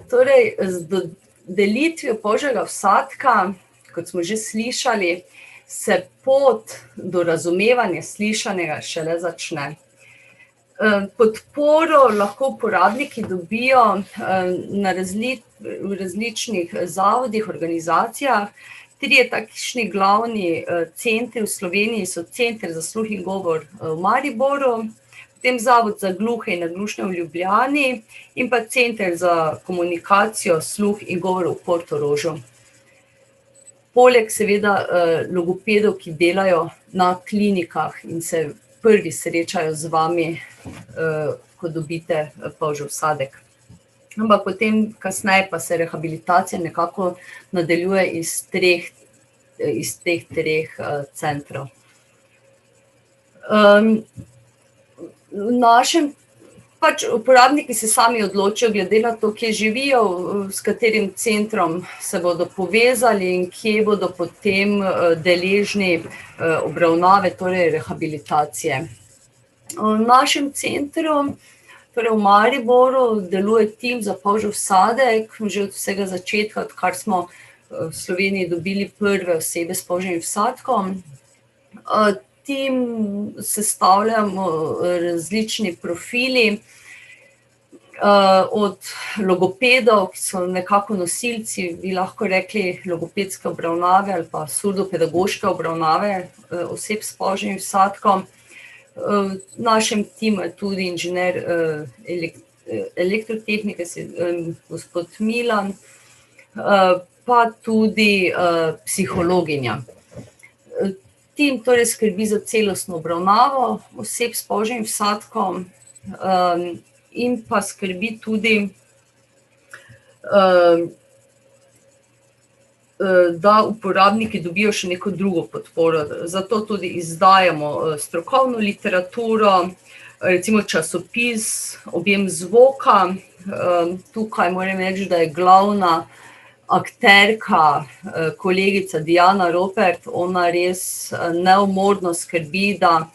Torej, z delitvijo polžjega vsadka, kot smo že slišali, se pot do razumevanja slišanega šele začne. Podporo lahko uporabniki dobijo v različnih zavodih, organizacijah. Trije takšni glavni centri v Sloveniji so Center za sluh in govor v Mariboru, potem Zavod za gluhe in naglušne v Ljubljani in pa Center za komunikacijo, sluh in govor v Portorožu. Poleg seveda logopedov, ki delajo na klinikah in se prvi srečajo z vami, ko dobite polžji vsadek. Ampak potem kasneje pa se rehabilitacija nekako nadaljuje iz teh treh centrov. V našem uporabniki se sami odločijo, glede na to, kje živijo, s katerim centrom se bodo povezali in kje bodo potem deležni obravnave, torej rehabilitacije. V našem centru, torej v Mariboru, deluje tim za polžji vsadek, že od vsega začetka, odkar smo v Sloveniji dobili prve osebe s polžjim vsadkom. Tim sestavljamo različni profili, od logopedov, ki so nekako nosilci, bi lahko rekli, logopedske obravnave ali pa surdopedagoške obravnave oseb s polžjim vsadkom. V našem timu je tudi inženir elektrotehnike, gospod Milan, pa tudi psihologinja. Tim torej skrbi za celostno obravnavo oseb s polžjim vsadkom in pa skrbi tudi, da uporabniki dobijo še neko drugo podporo. Zato tudi izdajamo strokovno literaturo, recimo časopis Objem zvoka. Tukaj moram reči, da je glavna akterka kolegica Diana Ropert. Ona res neumorno skrbi, da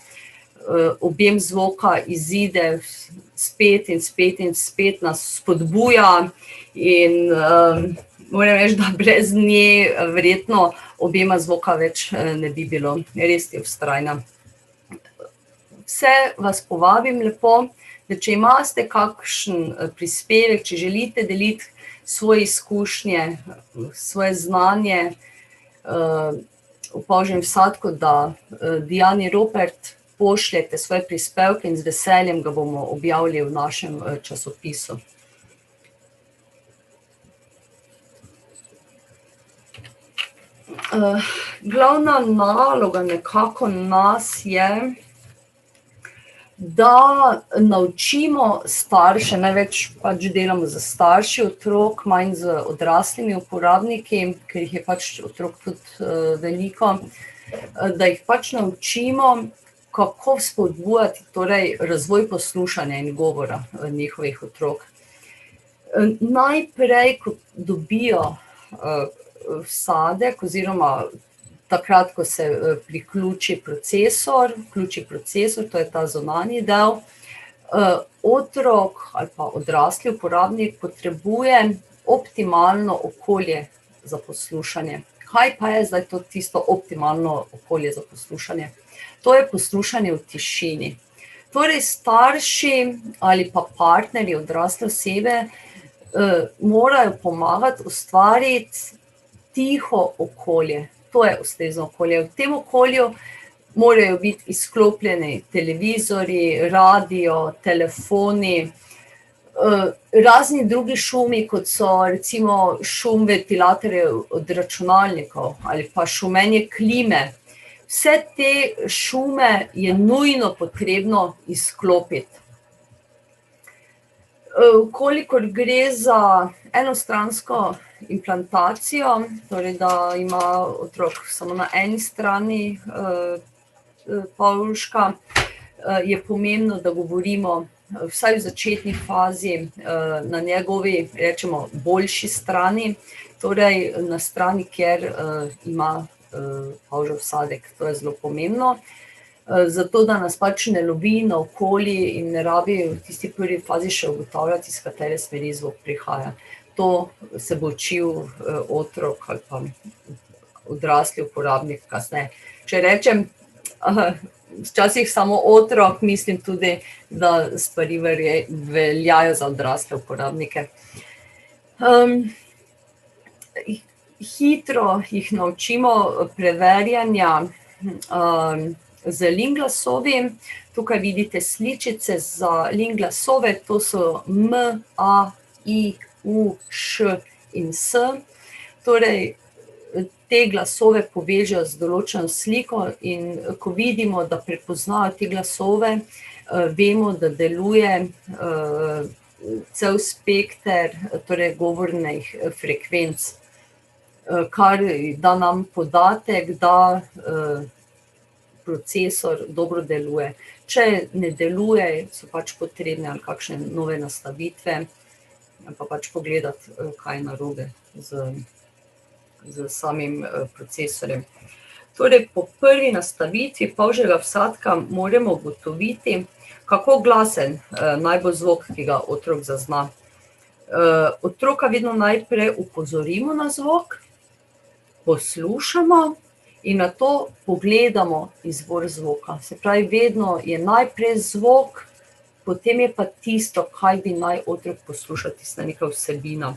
Objem zvoka izide spet in spet in spet, nas spodbuja in moram reči, da brez nje verjetno Objema zvoka več ne bi bilo. Res je vztrajna. Vse vas povabim lepo, da če imate kakšen prispevek, če želite deliti svoje izkušnje, svoje znanje o polžjem vsadku, da Diani Ropert pošljete svoje prispevke in z veseljem ga bomo objavili v našem časopisu. Glavna naloga nekako nas je, da naučimo starše, največ pač delamo z starši otrok, manj z odraslimi uporabniki, ker jih je pač otrok tudi veliko, da jih pač naučimo, kako spodbujati torej razvoj poslušanja in govora njihovih otrok. Najprej, ko dobijo vsadek oziroma takrat, ko se vključi procesor, to je ta zunanji del, otrok ali pa odrasli uporabnik potrebuje optimalno okolje za poslušanje. Kaj pa je zdaj to tisto optimalno okolje za poslušanje? To je poslušanje v tišini. Torej starši ali pa partnerji odrasle osebe morajo pomagati ustvariti tiho okolje. To je ustrezno okolje. V tem okolju morajo biti izklopljeni televizorji, radio, telefoni, razni drugi šumi, kot so recimo šum ventilatorjev od računalnikov ali pa šumenje klime. Vse te šume je nujno potrebno izklopiti. Kolikor gre za enostransko implantacijo, torej da ima otrok samo na eni strani polžka, je pomembno, da govorimo vsaj v začetni fazi na njegovi, rečemo, boljši strani, torej na strani, kjer ima polžji vsadek. To je zelo pomembno. zato da nas pač ne lovi naokoli in ne rabi v tisti prvi fazi še ugotavljati, iz katere smeri zvok prihaja. To se bo učil otrok ali pa odrasli uporabnik kasneje. Če rečem, včasih samo otrok, mislim tudi, da stvari veljajo za odrasle uporabnike. Hitro jih naučimo preverjanja z lin glasovi. Tukaj vidite sličice za lin glasove, to so M, A, I, U, Š in S. Torej, te glasove povežejo z določeno sliko in ko vidimo, da prepoznajo te glasove, vemo, da deluje cel spekter, torej govornih frekvenc, kar da nam podatek, da procesor dobro deluje. Če ne deluje, so pač potrebne ali kakšne nove nastavitve, pa pač pogledati, kaj je narobe z samim procesorjem. Torej, po prvi nastavitvi polžjega vsadka moramo ugotoviti, kako glasen naj bo zvok, ki ga otrok zazna. Otroka vedno najprej opozorimo na zvok, poslušamo in nato pogledamo izvor zvoka. Se pravi, vedno je najprej zvok, potem je pa tisto, kaj bi naj otrok poslušal, tista neka vsebina.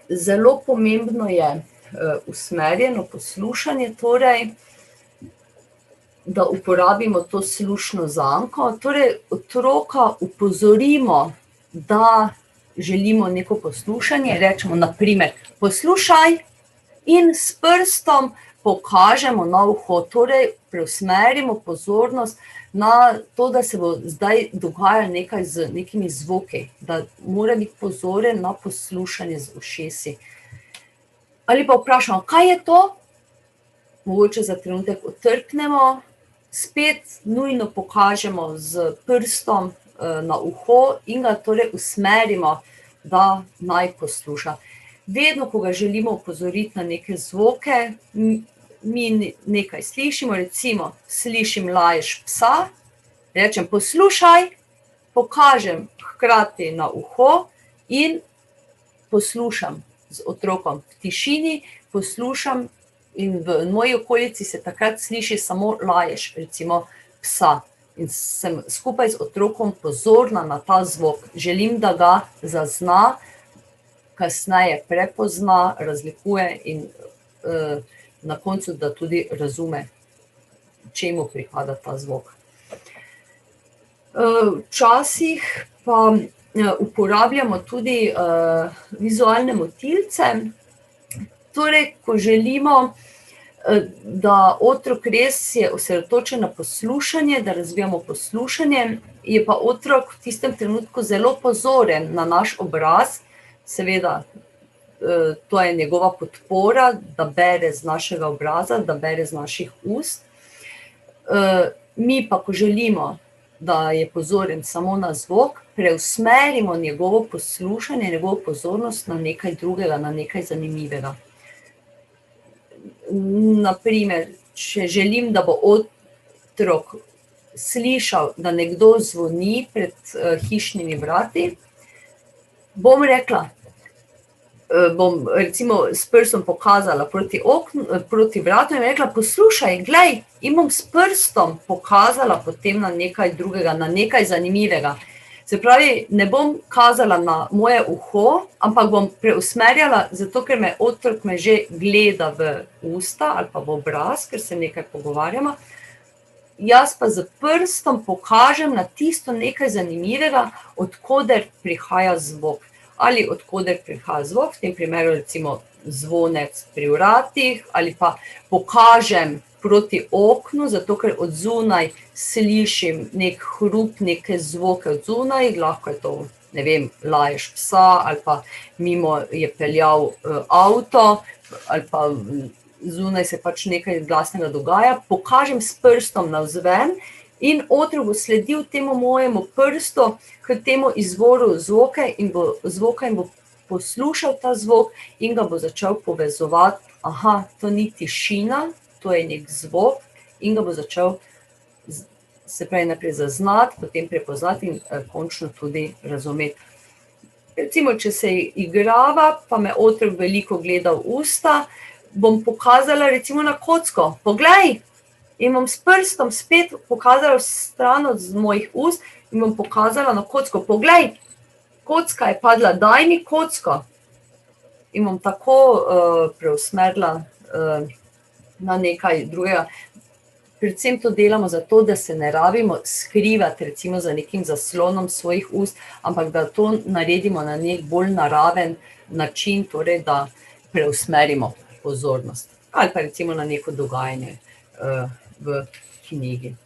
Zelo pomembno je usmerjeno poslušanje, torej, da uporabimo to slušno zanko. Torej, otroka opozorimo, da želimo neko poslušanje, rečemo na primer, poslušaj, in s prstom pokažemo na uho, torej preusmerimo pozornost na to, da se bo zdaj dogajalo nekaj z nekimi zvoki, da mora biti pozoren na poslušanje z ušesi. Ali pa vprašamo, kaj je to? Mogoče za trenutek otrknemo, spet nujno pokažemo z prstom na uho in ga torej usmerimo, da naj posluša. Vedno, ko ga želimo opozoriti na neke zvoke, mi nekaj slišimo, recimo slišim lajež psa, rečem poslušaj, pokažem hkrati na uho in poslušam z otrokom v tišini, poslušam in v moji okolici se takrat sliši samo lajež, recimo psa. In sem skupaj z otrokom pozorna na ta zvok. Želim, da ga zazna, kasneje prepozna, razlikuje in na koncu, da tudi razume, čemu pripada ta zvok. Včasih pa uporabljamo tudi vizualne motilce. Torej, ko želimo, da otrok res je osredotočen na poslušanje, da razvijamo poslušanje, je pa otrok v tistem trenutku zelo pozoren na naš obraz, seveda to je njegova podpora, da bere z našega obraza, da bere z naših ust. Mi pa, ko želimo, da je pozoren samo na zvok, preusmerimo njegovo poslušanje, njegovo pozornost na nekaj drugega, na nekaj zanimivega. Naprimer, če želim, da bo otrok slišal, da nekdo zvoni pred hišnimi vrati, bom rekla, bom recimo s prstom pokazala proti vratu in rekla, poslušaj, glej, in bom s prstom pokazala potem na nekaj drugega, na nekaj zanimivega. Se pravi, ne bom kazala na moje uho, ampak bom preusmerjala, zato ker otrok me že gleda v usta ali pa v obraz, ker se nekaj pogovarjamo. Jaz pa z prstom pokažem na tisto nekaj zanimivega, od koder prihaja zvok. Ali od koder prihaja zvok, v tem primeru recimo zvonec pri vratih, ali pa pokažem proti oknu, zato ker od zunaj slišim nek hrup, neke zvoke od zunaj, lahko je to, ne vem, lajež psa, ali pa mimo je peljal avto, ali pa zunaj se pač nekaj glasnega dogaja, pokažem s prstom navzven in otrok bo sledil temu mojemu prstu, k temu izvoru zvoka in bo poslušal ta zvok in ga bo začel povezovati, aha, to ni tišina, to je nek zvok, in ga bo začel se pravi najprej zaznati, potem prepoznati in končno tudi razumeti. Recimo, če se igrava, pa me otrok veliko gleda v usta, bom pokazala recimo na kocko. Poglej! In bom s prstom spet pokazala v stran od mojih ust in bom pokazala na kocko. Poglej! Kocka je padla, daj mi kocko. In bom tako preusmerila na nekaj drugega. Predvsem to delamo zato, da se ne rabimo skrivati recimo za nekim zaslonom svojih ust, ampak da to naredimo na nek bolj naraven način, torej da preusmerimo pozornost. Ali pa recimo na neko dogajanje v knjigi.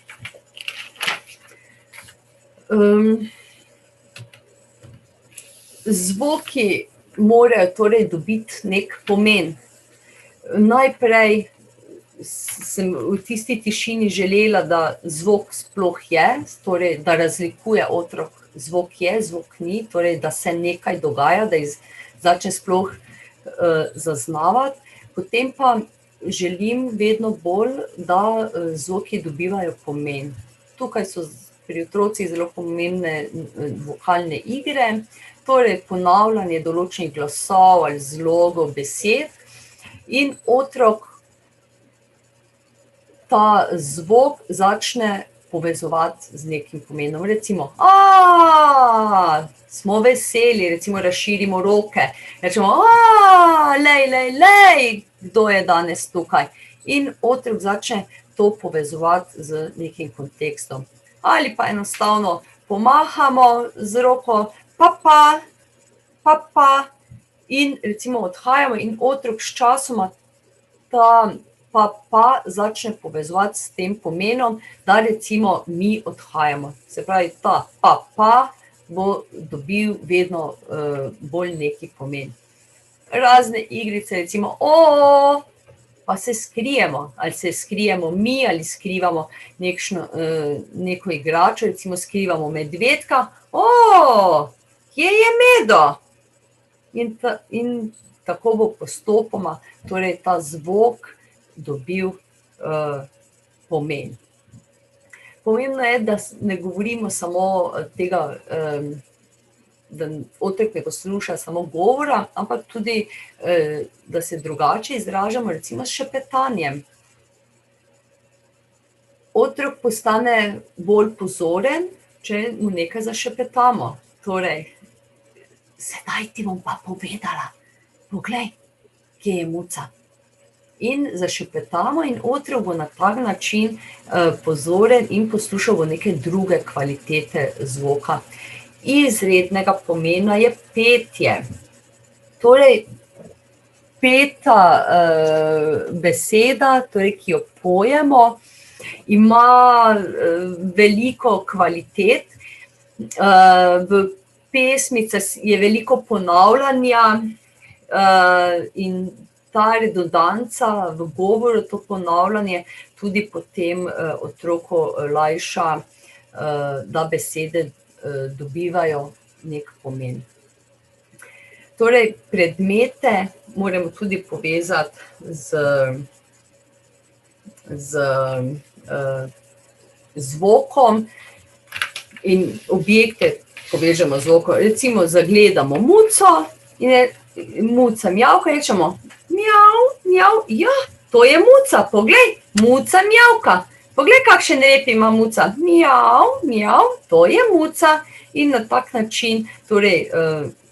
Zvoki morajo torej dobiti nek pomen. Najprej sem v tisti tišini želela, da zvok sploh je, torej da razlikuje otrok, zvok je, zvok ni, torej da se nekaj dogaja, da začne sploh zaznavati. Potem pa želim vedno bolj, da zvoki dobivajo pomen. Tukaj so pri otrocih zelo pomembne vokalne igre, torej ponavljanje določenih glasov ali zlogov, besed, in otrok ta zvok začne povezovati z nekim pomenom. Recimo, smo veseli, recimo razširimo roke, rečemo, lej, kdo je danes tukaj? In otrok začne to povezovati z nekim kontekstom. Ali pa enostavno pomahamo z roko, pa, in recimo odhajamo in otrok s časoma ta pa začne povezovati s tem pomenom, da recimo mi odhajamo. Se pravi, ta pa bo dobil vedno bolj neki pomen. Razne igrice, recimo, pa se skrijemo, ali se skrijemo mi, ali skrivamo neko igračo, recimo skrivamo medvedka, kje je medo? In tako bo postopoma, torej ta zvok dobil pomen. Pomembno je, da ne govorimo samo tega, da otrok ne posluša samo govora, ampak tudi, da se drugače izražamo, recimo s šepetanjem. Otrok postane bolj pozoren, če mu nekaj zašepetamo. Torej, sedaj ti bom pa povedala, poglej, kje je muca. In zašepetamo in otrok bo na tak način pozoren in poslušal bo neke druge kvalitete zvoka. Izrednega pomena je petje. Torej, peta beseda, torej, ki jo pojemo, ima veliko kvalitet. V pesmicah je veliko ponavljanja in ta redundanca v govoru, to ponavljanje tudi potem otroku lajša, da besede dobivajo nek pomen. Torej, predmete moramo tudi povezati z zvokom in objekte povežemo z zvokom. Recimo, zagledamo muco in je muca mjavka, rečemo mjav, ja, to je muca, poglej, muca mjavka. Poglej, kakšen rep ima muca. Mjav, to je muca. In na tak način, torej,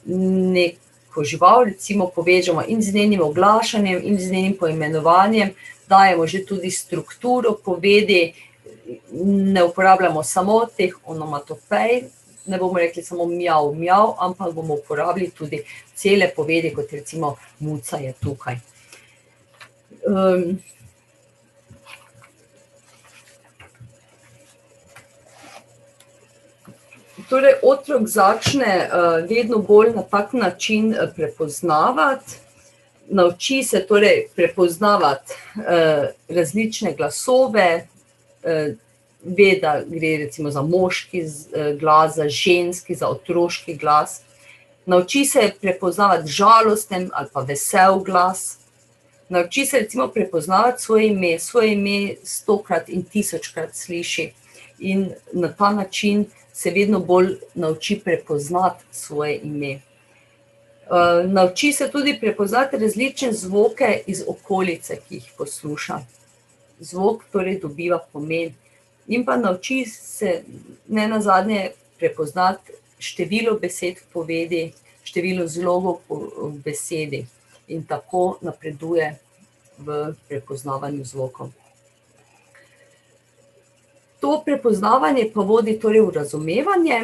neko žival, recimo, povežemo in z njenim oglašanjem in z njenim poimenovanjem, dajemo že tudi strukturo povedi, ne uporabljamo samo teh onomatopej, ne bomo rekli samo mjav, ampak bomo uporabili tudi cele povedi, kot recimo muca je tukaj. Torej, otrok začne vedno bolj na tak način prepoznavati, nauči se torej prepoznavati različne glasove, ve, da gre recimo za moški glas, za ženski, za otroški glas. Nauči se prepoznavati žalosten ali pa vesel glas. Nauči se recimo prepoznavati svoje ime 100-krat in 1000-krat sliši in na ta način se vedno bolj nauči prepoznati svoje ime. Nauči se tudi prepoznati različne zvoke iz okolice, ki jih posluša. Zvok torej dobiva pomen. In pa nauči se nenazadnje prepoznati število besed v povedi, število zlogov v besedi in tako napreduje v prepoznavanju zvokov. To prepoznavanje pa vodi torej v razumevanje.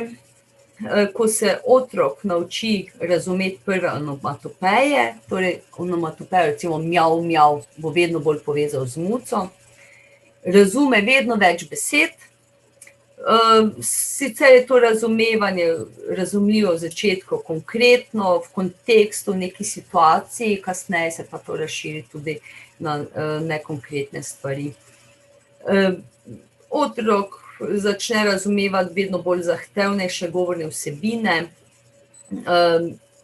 Ko se otrok nauči razumeti prve onomatopeje, torej onomatopejo recimo mjav, mjav, bo vedno bolj povezal z muco, razume vedno več besed, sicer je to razumevanje razumljivo v začetku konkretno, v kontekstu neki situaciji, kasneje se pa to razširi tudi na nekonkretne stvari. Otrok začne razumevati vedno bolj zahtevnejše govorne vsebine,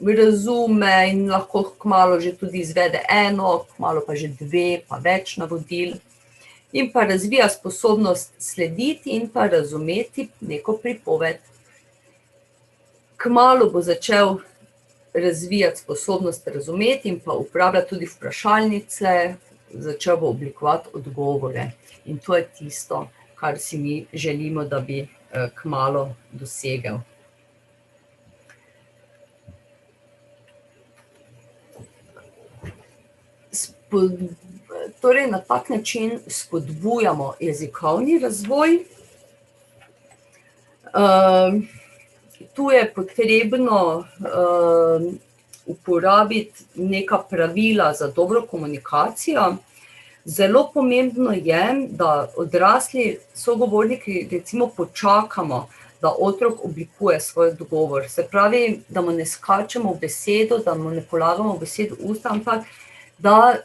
razume in lahko kmalu že tudi izvede eno, kmalu pa že 2, pa več navodil. In pa razvija sposobnost slediti in pa razumeti neko pripoved. Kmalu bo začel razvijati sposobnost razumeti in pa uporabljati tudi vprašalnice, začel bo oblikovati odgovore. In to je tisto, kar si mi želimo, da bi kmalu dosegel. Torej, na tak način spodbujamo jezikovni razvoj. Tu je potrebno uporabiti neka pravila za dobro komunikacijo. Zelo pomembno je, da odrasli sogovorniki recimo počakamo, da otrok oblikuje svoj odgovor. Se pravi, da mu ne skačemo v besedo, da mu ne polagamo besedo v usta, ampak da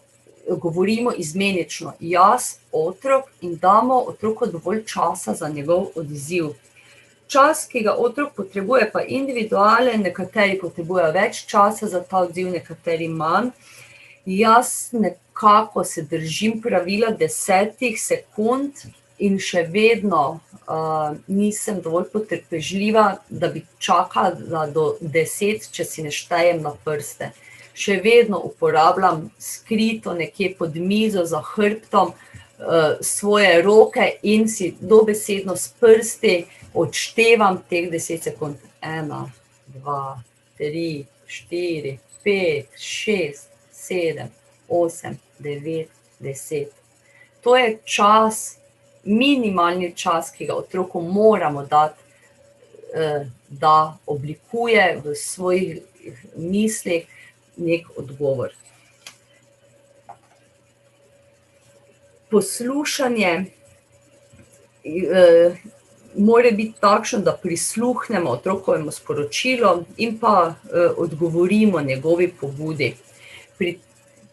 govorimo izmenično, jaz, otrok, in damo otroku dovolj časa za njegov odziv. Čas, ki ga otrok potrebuje, pa individualen, nekateri potrebujejo več časa za ta odziv, nekateri manj. Jaz nekako se držim pravila 10 sekund in še vedno nisem dovolj potrpežljiva, da bi čakala do 10, če si ne štejem na prste. Še vedno uporabljam skrito nekje pod mizo za hrbtom svoje roke in si dobesedno s prsti odštevam teh 10 sekund. 1, 2, 3, 4, 5, 6, 7, 8, 9, 10. To je čas, minimalni čas, ki ga otroku moramo dati, da oblikuje v svojih mislih nek odgovor. Poslušanje mora biti takšno, da prisluhnemo otrokovemu sporočilu in pa odgovorimo njegovi pobudi.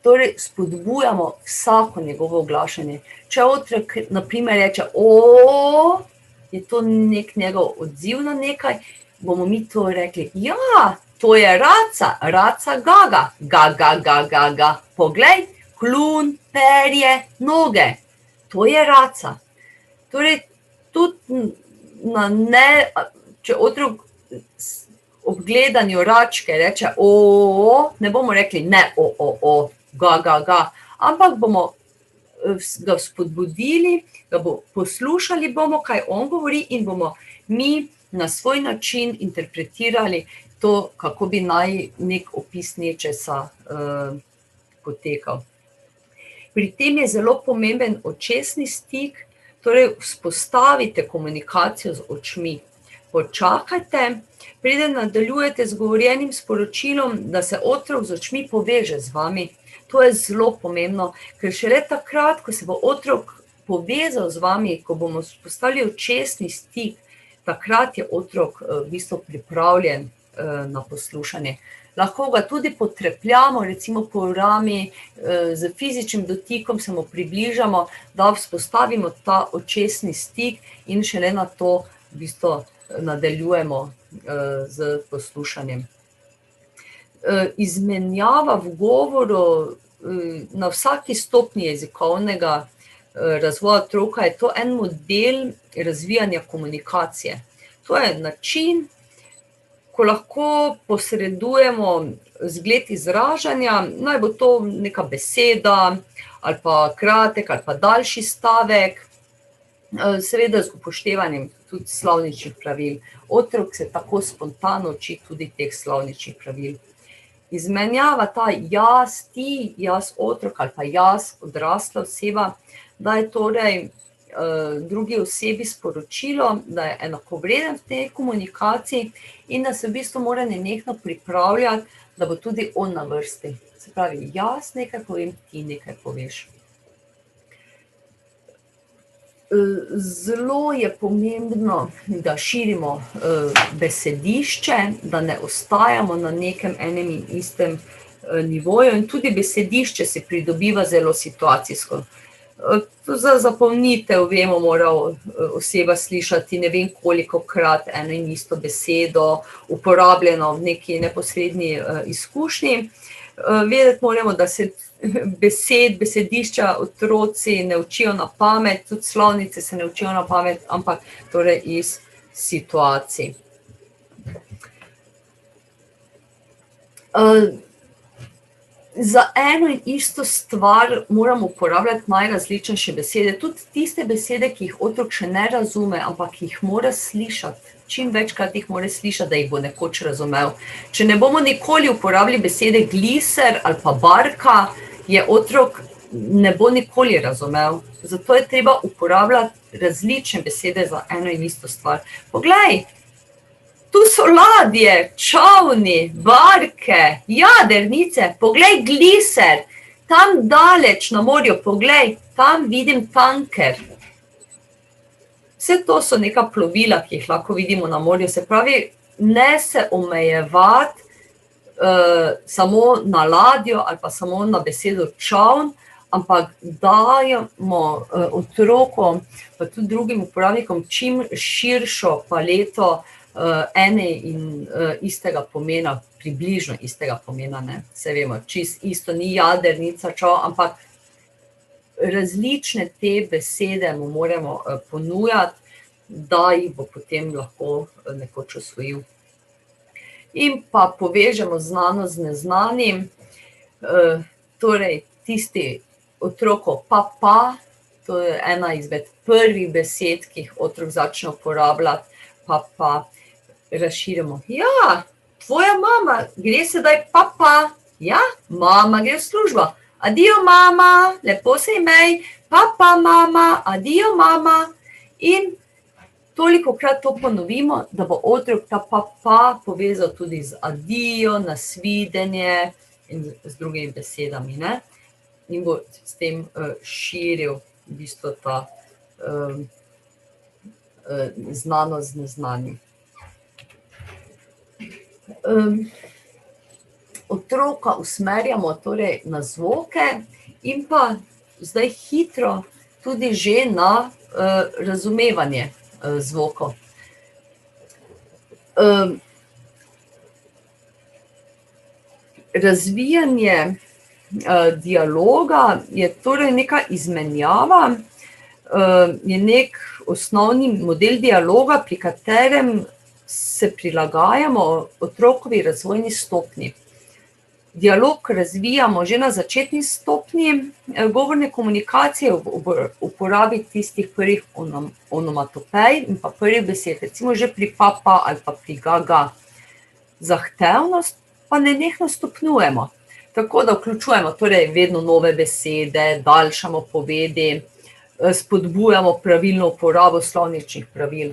Torej, spodbujamo vsako njegovo oglašanje. Če otrok na primer reče o, je to nek njegov odziv na nekaj, bomo mi to rekli, ja, to je raca, raca gaga, gaga, gaga, gaga, poglej, kljun, perje, noge, to je raca. Torej, tudi če otrok ob gledanju račke reče o, ne bomo rekli ne o, ga, ga, ga, ampak bomo ga spodbudili, poslušali bomo, kaj on govori in bomo mi na svoj način interpretirali to, kako bi naj nek opis nečesa potekal. Pri tem je zelo pomemben očesni stik, torej vzpostavite komunikacijo z očmi. Počakajte, preden nadaljujete z govorjenim sporočilom, da se otrok z očmi poveže z vami. To je zelo pomembno, ker šele takrat, ko se bo otrok povezal z vami, ko bomo vzpostavili očesni stik, takrat je otrok v bistvu pripravljen na poslušanje. Lahko ga tudi potrepljamo, recimo po rami, z fizičnim dotikom se mu približamo, da vzpostavimo ta očesni stik in šele na to v bistvu nadaljujemo z poslušanjem. izmenjava v govoru na vsaki stopnji jezikovnega razvoja otroka je to en model razvijanja komunikacije. To je način, ko lahko posredujemo zgled izražanja, naj bo to neka beseda, ali pa kratek, ali pa daljši stavek, seveda z upoštevanjem tudi slovničnih pravil. Otrok se tako spontano uči tudi teh slovničnih pravil. Izmenjava ta jaz, ti, jaz otrok ali pa jaz odrasla oseba, da je torej drugi osebi sporočilo, da je enakovreden v tej komunikaciji in da se v bistvu mora nenehno pripravljati, da bo tudi on na vrsti. Se pravi, jaz nekaj povem, ti nekaj poveš. Zelo je pomembno, da širimo besedišče, da ne ostajamo na nekem enem in istem nivoju, in tudi besedišče se pridobiva zelo situacijsko. Za zapolnitev, vemo, mora oseba slišati ne vem kolikokrat eno in isto besedo, uporabljeno v neki neposredni izkušnji. Vedeti moramo, da se besedišča otroci ne učijo na pamet, tudi slovnice se ne učijo na pamet, ampak torej iz situacij. Za eno in isto stvar moramo uporabljati najrazličnejše besede, tudi tiste besede, ki jih otrok še ne razume, ampak jih mora slišati. Čim večkrat jih mora slišati, da jih bo nekoč razumel. Če ne bomo nikoli uporabili besede gliser ali pa barka, je otrok ne bo nikoli razumel. Zato je treba uporabljati različne besede za eno in isto stvar. Poglej, tu so ladje, čavni, barke, jadrnice, poglej gliser, tam daleč na morju, poglej, tam vidim tanker. Vse to so neka plovila, ki jih lahko vidimo na morju, se pravi, ne se omejevati samo na ladjo ali pa samo na besedo čavn, ampak dajemo otrokom, pa tudi drugim uporabnikom, čim širšo paleto ene in istega pomena, približno istega pomena, ne. Saj vemo, čisto isto ni jadrnica, čav, ampak različne te besede mu moramo ponujati, da jih bo potem lahko nekoč osvojil. In pa povežemo znanost z neznanim, torej tisti otrokov pa, to je ena izmed prvih besed, ki jih otrok začne uporabljati, pa razširimo. Ja, tvoja mama gre sedaj pa, ja, mama gre v službo. Adijo, mama, lepo se imej, pa, mama, adijo, mama. In tolikokrat to ponovimo, da bo otrok ta pa povezal tudi z adijo, nasvidenje in z drugimi besedami, ne? In bo s tem širil v bistvu ta znanost z neznanim. Otroka usmerjamo torej na zvoke in pa zdaj hitro tudi že na razumevanje zvokov. Razvijanje dialoga je torej neka izmenjava, je nek osnovni model dialoga, pri katerem se prilagajamo otrokovi razvojni stopnji. Dialog razvijamo že na začetni stopnji govorne komunikacije, uporabi tistih prvih onomatopej in pa prvih besed, recimo že pri pa ali pa pri ga. Zahtevnost pa nenehno stopnjujemo, tako da vključujemo torej vedno nove besede, daljšamo povedi, spodbujamo pravilno uporabo slovničnih pravil.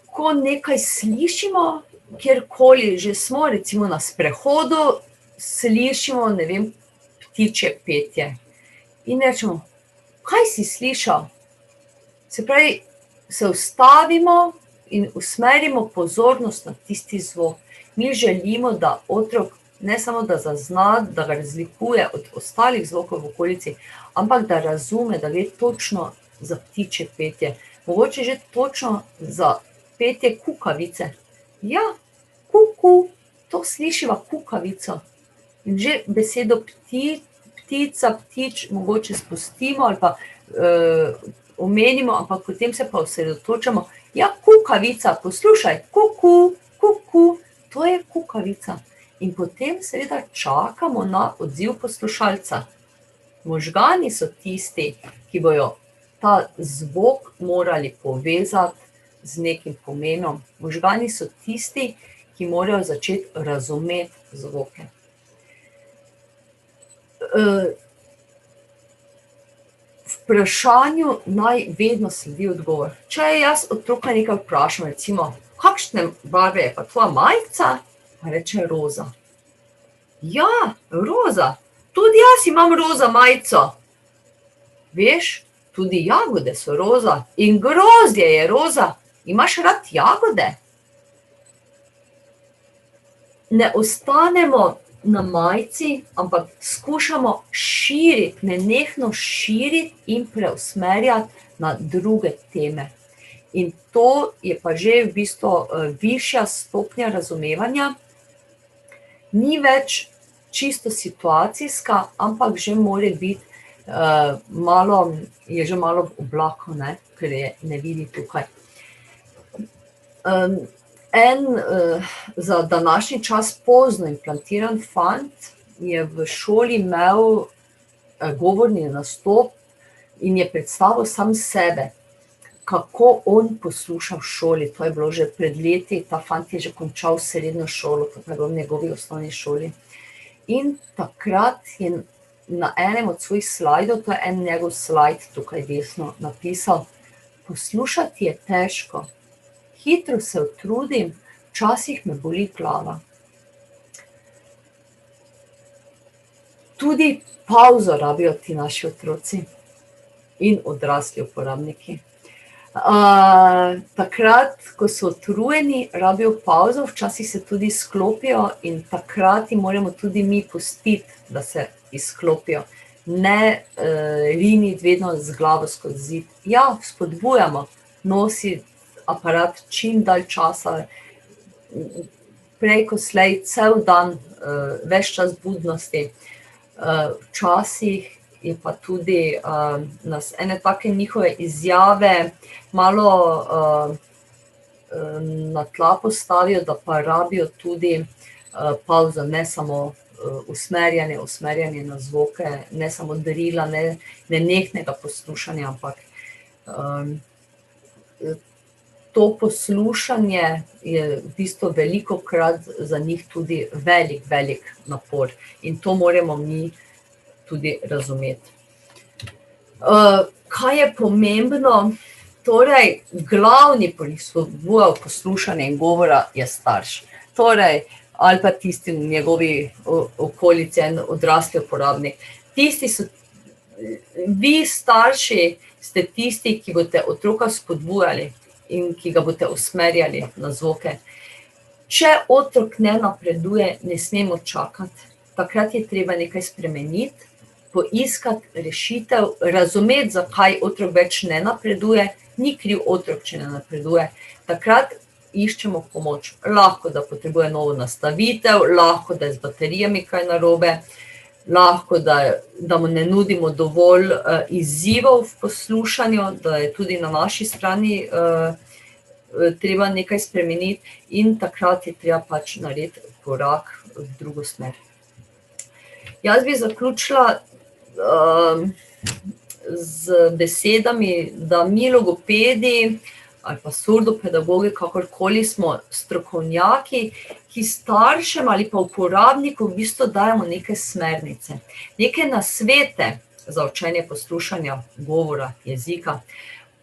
Ko nekaj slišimo, kjerkoli že smo, recimo na sprehodu, slišimo, ne vem, ptičje petje. In rečemo, kaj si slišal? Se pravi, se ustavimo in usmerimo pozornost na tisti zvok. Mi želimo, da otrok ne samo da zazna, da ga razlikuje od ostalih zvokov v okolici, ampak da razume, da gre točno za ptičje petje. Mogoče že točno za petje kukavice. Ja, kuku, to slišiva kukavico. In že besedo ptica, ptič mogoče spustimo ali pa omenimo, ampak potem se pa osredotočamo, ja, kukavica, poslušaj, kuku, to je kukavica. In potem seveda čakamo na odziv poslušalca. Možgani so tisti, ki bojo ta zvok morali povezati z nekim pomenom. Možgani so tisti, ki morajo začeti razumeti zvoke. Vprašanju naj vedno sledi odgovor. Če jaz otroka nekaj vprašam, recimo, kakšne barve je pa tvoja majica, pa reče roza. Ja, roza, tudi jaz imam roza majico. Veš, tudi jagode so roza in grozdje je roza. Imaš rad jagode? Ne ostanemo na majici, ampak skušamo širiti, nenehno širiti in preusmerjati na druge teme. In to je pa že v bistvu višja stopnja razumevanja. Ni več čisto situacijska, ampak že mora biti je že malo v oblaku, ne, ker je ne vidi tukaj. Za današnji čas pozno implantiran fant je v šoli imel govorni nastop in je predstavil sam sebe, kako on posluša v šoli. To je bilo že pred leti, ta fant je že končal srednjo šolo, to je bilo v njegovi osnovni šoli. In takrat je na enem od svojih slajdov, to je en njegov slajd tukaj desno, napisal: poslušati je težko. Hitro se utrudim, včasih me boli glava. Tudi pavzo rabijo ti naši otroci in odrasli uporabniki. Takrat, ko so utrujeni, rabijo pavzo, včasih se tudi sklopijo in takrat jim moramo tudi mi pustiti, da se izklopijo. Ne riniti vedno z glavo skozi zid. Ja, spodbujamo, nosi aparat čim dalj časa, prej ko slej, cel dan, ves čas budnosti. Včasih je pa tudi nas ene take njihove izjave malo na tla postavijo, da pa rabijo tudi pavzo, ne samo usmerjanje na zvoke, ne samo darila, ne nehnega poslušanja, ampak to poslušanje je v bistvu velikokrat za njih tudi velik napor in to moramo mi tudi razumeti. Kaj je pomembno? Torej, glavni spodbujal poslušanja in govora je starš. Torej, ali pa tisti v njegovi okolici, en odrasli uporabnik. Vi starši ste tisti, ki boste otroka spodbujali in ki ga boste usmerjali na zvoke. Če otrok ne napreduje, ne smemo čakati. Takrat je treba nekaj spremeniti, poiskati rešitev, razumeti, zakaj otrok več ne napreduje, ni kriv otrok, če ne napreduje. Takrat iščemo pomoč. Lahko, da potrebuje novo nastavitev, lahko, da je z baterijami kaj narobe, lahko, da mu ne nudimo dovolj izzivov v poslušanju, da je tudi na naši strani treba nekaj spremeniti in takrat je treba pač narediti korak v drugo smer. Jaz bi zaključila z besedami, da mi logopedi ali pa surdopedagogi, kakorkoli smo strokovnjaki, ki staršem ali pa uporabnikom v bistvu dajemo neke smernice, neke nasvete za učenje poslušanja, govora, jezika.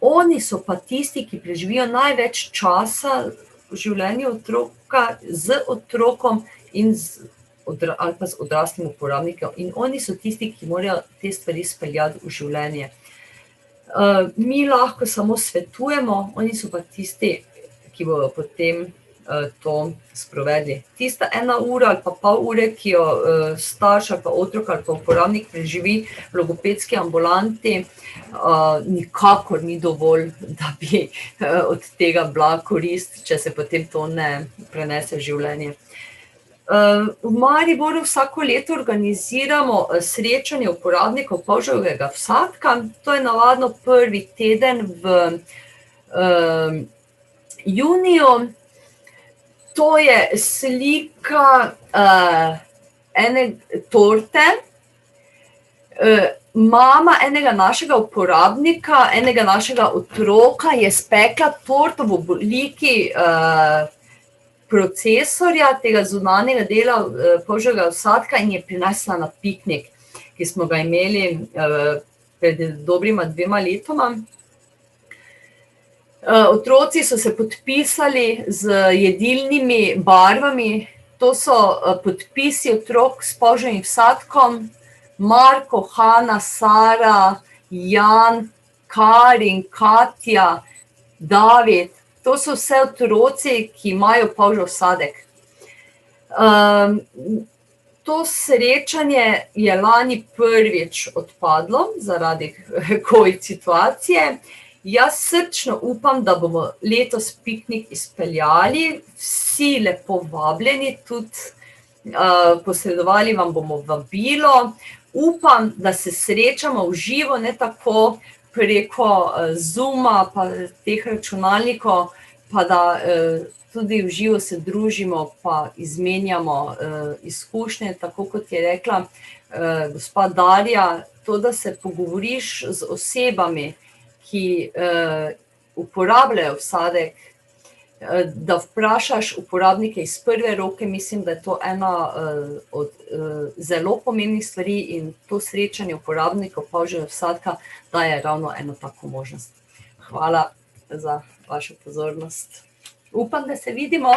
Oni so pa tisti, ki preživijo največ časa v življenju otroka z otrokom in ali pa z odraslim uporabnikom. In oni so tisti, ki morajo te stvari speljati v življenje. Mi lahko samo svetujemo, oni so pa tisti, ki bodo potem to sprovedli. Tista 1 ura ali pa pol ure, ki jo starš ali pa otrok ali pa uporabnik preživi v logopedski ambulanti, nikakor ni dovolj, da bi od tega bila korist, če se potem to ne prenese v življenje. V Mariboru vsako leto organiziramo srečanje uporabnikov polževega vsadka. To je navadno prvi teden v juniju. To je slika ene torte. Mama enega našega uporabnika, enega našega otroka je spekla torto v obliki procesorja, tega zunanjega dela polžjega vsadka in je prinesla na piknik, ki smo ga imeli pred dobrima 2 letoma. Otroci so se podpisali z jedilnimi barvami. To so podpisi otrok s polžjim vsadkom: Marko, Hana, Sara, Jan, Karin, Katja, David. To so vse otroci, ki imajo polžji vsadek. To srečanje je lani prvič odpadlo zaradi COVID situacije. Jaz srčno upam, da bomo letos piknik izpeljali, vsi lepo vabljeni, tudi posredovali vam bomo vabilo. Upam, da se srečamo v živo, ne tako preko Zooma pa teh računalnikov, pa da tudi v živo se družimo pa izmenjamo izkušnje, tako kot je rekla gospa Darja, to, da se pogovoriš z osebami, ki uporabljajo vsadek, da vprašaš uporabnike iz prve roke, mislim, da je to ena od zelo pomembnih stvari in to srečanje uporabnikov polžjega vsadka daje ravno eno tako možnost. Hvala za vašo pozornost. Upam, da se vidimo.